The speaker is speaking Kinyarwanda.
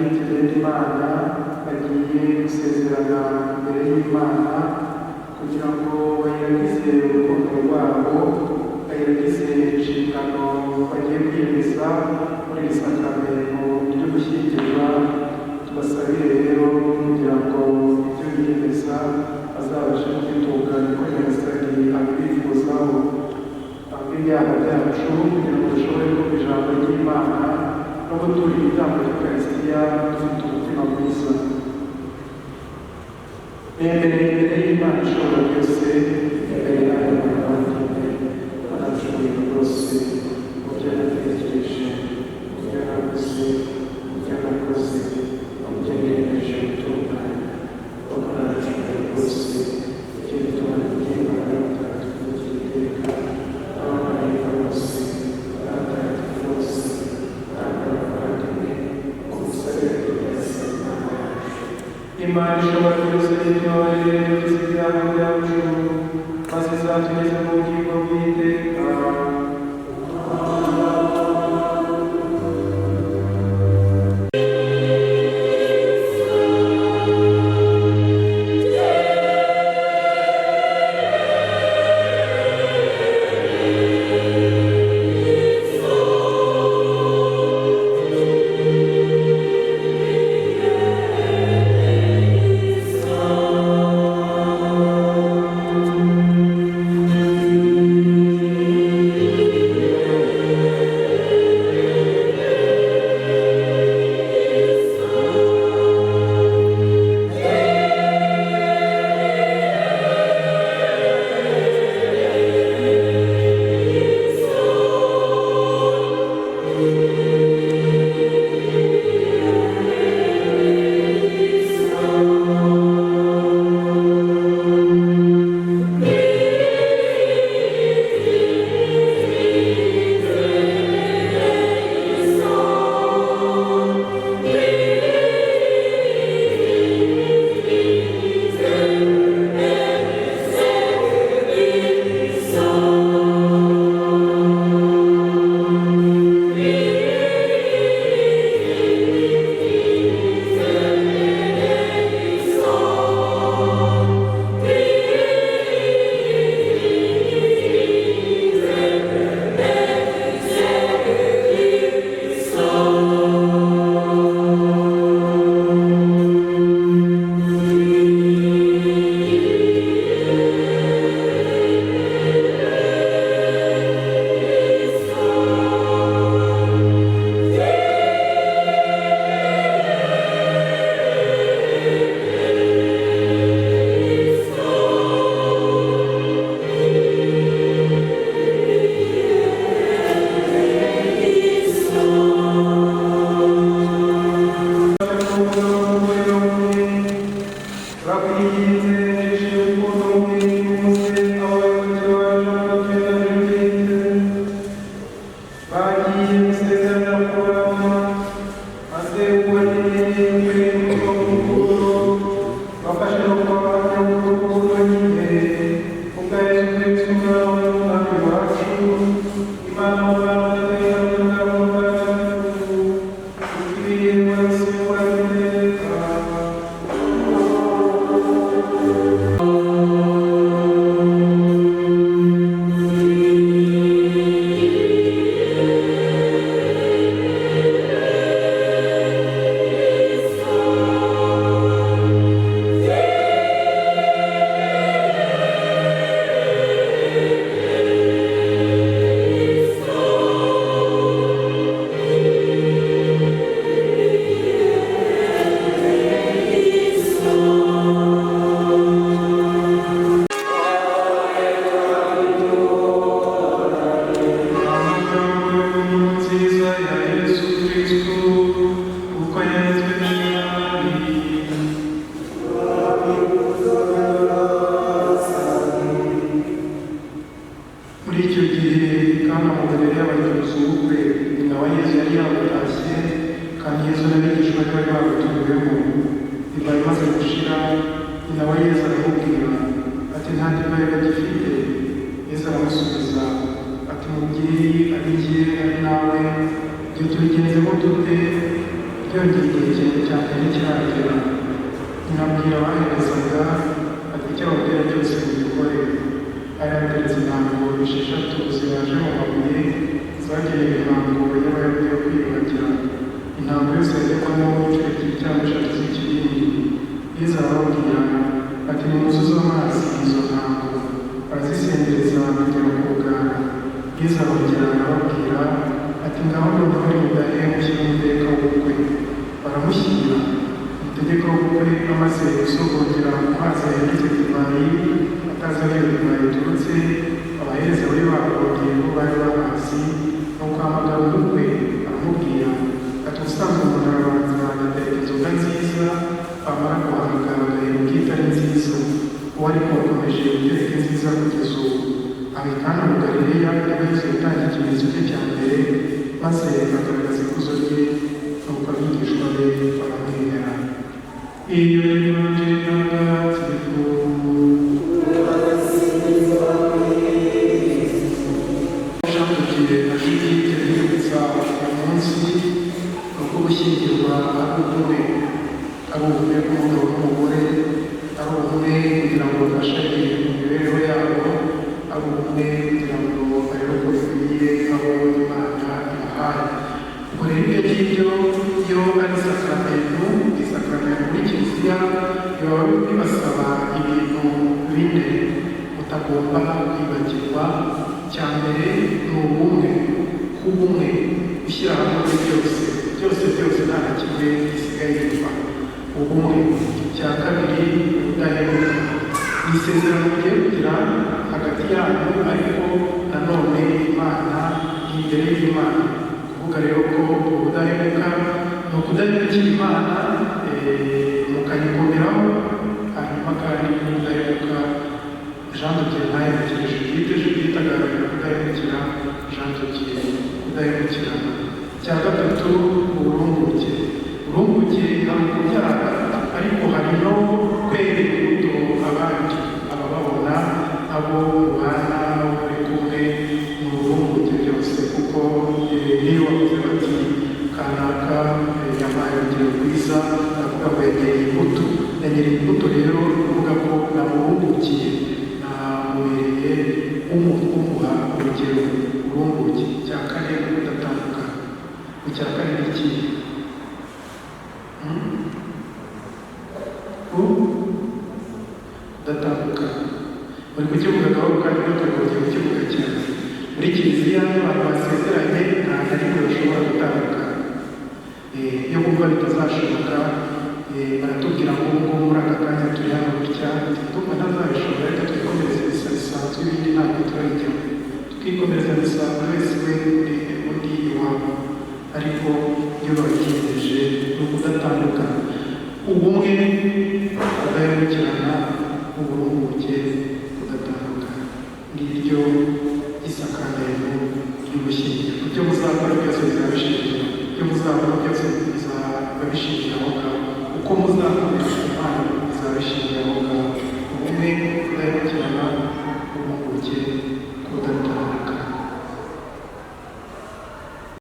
bitabiriye Imana bagiye gusezerana imbere y'Imana kugira ngo bayiragize urukundo rwabo, bayiragize inshingano bagiye kwiyemeza muri iri sakramento ryo gushyingirwa. Tubasabire rero kugira ngo ibyo biyemeza bazabashe kubitunganya uko Nyagasani abibifuzaho. Ibyaha byacu kugira ngo dushobore kumva ijambo ry'Imana no gutura igitambo cy'Ukaristiya dufite umutima mwiza. Bemereye imbere y'Imana ishobora byose, imbere yayo n'abavandimwe banashoboye rwose mu byo natekereje, mu byo navuze, mu byo nakoze, mu byo niyemeje gutunganya, kuko narashoboye rwose icyo gituma n'Imana y'Umutagatifu cy'iteka abamarayika bose n'abatagatifu bose n'abavandimwe umusabire kugeza Imana yacu. Imana ishobora byose n'intore yagize ibyaha byacu maze izatugeza mu bugingo bw'iteka. byongeye igihe kintu cyane ntikiragera. Mwabwira abaherezaga ati icyo babwira cyose mugikore. Hari hateretse intango 6 zibaje mu mabuye zagenewe imihango y'abayahudi yo kwiyuhagira. Intango yose yagekwamo inshuro 2 cyangwa 3 z'ikibindi. Yesu arababwira ati nimuzuze amazi izo ntango. Barazisendereza kugera ku rugara. Yesu arongera arababwira ati ngaho noneho nimudahe mushyire umuteka w'ubukwe. Baramushyira. Umutegeka w'ubukwe amaze gusogongera mu mazi yahindutse divayi, atazi aho iyo divayi iturutse, abaherezawe babonye ko bari bahazi, nuko ahamagara umukwe aramubwira ati ubusanzwe umuntu arabanza agatereka inzoga nziza, bamara kuhamagara agahera itari nziza. Uwo ariko wakomeje gutereka nziza kugeza ubu. Aha kandi mu Galileya niho Yesu yatangiye ikimenyetso cye cya mbere, maze agaragaza ikuzo rye, nuko abigishwa be baramwemera. Iyo yongeje n'agatifu shandukiye na Judith yibutsa uyu munsi uko gushyingirwa ari ubumwe, ari ubumwe bw'umugabo n'umugore, ari ubumwe kugira ngo bafashanye mu mibereho yabo, ari ubumwe kugira ngo barebe ko bikwiriye abo Imana ibahaye. Ubwo rero ibyo ngibyo iyo ari isakaramentu muri Kiliziya biba bibasaba ibintu bine mutagomba kwibagirwa. Icya mbere ni ubumwe, kubumwe, gushyira hamwe byose nta na kimwe gisigaye inyuma. Ubumwe. Icya kabiri ubudahemuka, ni isezerano mugiye kugira hagati yanyu, ariko nanone Imana imbere y'Imana. Kuvuga rero ko ubudahemuka ni ukudahemukira Imana mukayigomeraho, hanyuma kandi ubudahemuka Jean de Dieu ntayahemukire Judith agaragara kudahemukira Jean de Dieu, kudahemukirana. Icya gatatu uburumbuke. Uburumbuke hari ukubyara, ariko hari no kwera imbuto abandi, abababona, abo mubana, abo muri kumwe, ni uburumbuke byose. Kuko niyo bavuze bati kanaka yampaye urugero rwiza, ndavuga ngo yegereye imbuto. Yegereye imbuto rero uvuga ko namurumbukiye, namubereye umuha urugero, urumbuke. Icya kane ni udatandukana. Icya kane ni iki? Udatandukana. Muri kukivugagaho kandi ntukagomye kukivuga cyane. Muri Kiliziya abantu basezeranye nta na rimwe bashobora gutandukana. Iyo kumva bitazashoboka baratubwira ngo ubu ngubu muri aka kanya turi hano gutya, ndumva ntazabishobora, reka twikomereze misa bisanzwe, ibindi ntabwo turabijyaho. Twikomereza misa buri wese we undi iwabo, ariko iyo babitegereje ni ukudatandukana. Ubumwe, kudahemukirana, uburumbuke, kudatandukana. Ngiryo isakaramentu ry'ugushyingira. Ibyo muzakora byose bizabishimira